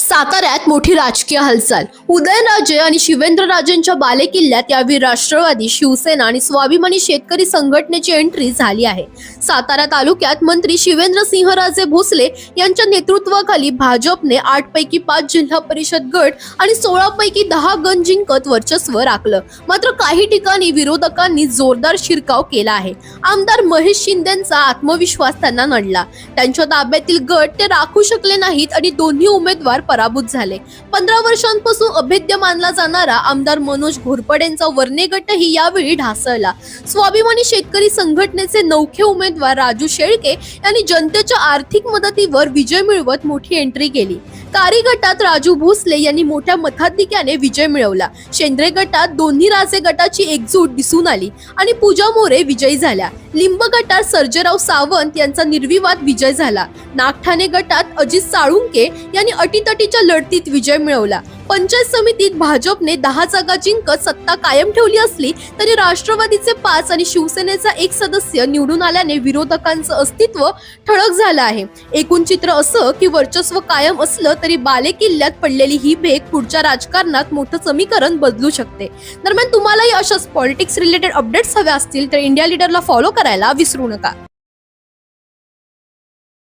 साताऱ्यात मोठी राजकीय हालचाल. उदयनराजे आणि शिवेंद्रराजेंच्या बालेकिल्ल्यात यावेळी राष्ट्रवादी, शिवसेना आणि स्वाभिमानी शेतकरी संघटनेची एंट्री झाली आहे. सातारा तालुक्यात मंत्री शिवेंद्रसिंहराजे भोसले यांच्या नेतृत्वाखाली भाजपने 8 पैकी 5 जिल्हा परिषद गट आणि 16 पैकी 10 गण जिंकत वर्चस्व राखलं. मात्र काही ठिकाणी विरोधकांनी जोरदार शिरकाव केला आहे. आमदार महेश शिंदेंचा आत्मविश्वास त्यांना नडला. त्यांच्या ताब्यातील गट ते राखू शकले नाहीत आणि दोन्ही उमेदवार पराभूत झाले. 15 वर्षांपासून अभेद्य मानला जाणारा आमदार मनोज घोरपडेंचा वर्णे गटही यावेळी ढासळला. स्वाभिमानी शेतकरी संघटनेचे नौखे उमेदवार राजू शेळके यांनी जनतेच्या आर्थिक मदतीवर विजय मिळवत मोठी एंट्री केली. कारी गटात राजू भोसले यांनी मोठ्या मताधिक्याने विजय मिळवला. शेंद्रे गटात दोन्ही राजे गटाची एकजूट दिसून आली आणि पूजा मोरे विजयी झाल्या. लिंब गटात सर्जेराव सावंत यांचा निर्विवाद विजय झाला. नागठाणे गटात अजित साळुंके यांनी अटीतटीच्या लढतीत विजय मिळवला. पंचायत समितीत भाजपने 10 जागा जिंकत सत्ता कायम ठेवली असली तरी राष्ट्रवादीचे 5 आणि शिवसेनेचा 1 सदस्य निवडून आल्याने विरोधकांचं अस्तित्व ठळक झालं आहे. एकूण चित्र असं की वर्चस्व कायम असलं तरी बालेकिल्ल्यात पडलेली ही भेग पुढच्या राजकारणात मोठं समीकरण बदलू शकते. दरम्यान तुम्हालाही अशाच पॉलिटिक्स रिलेटेड अपडेट्स हवे असतील तर इंडिया लीडरला फॉलो करायला विसरू नका.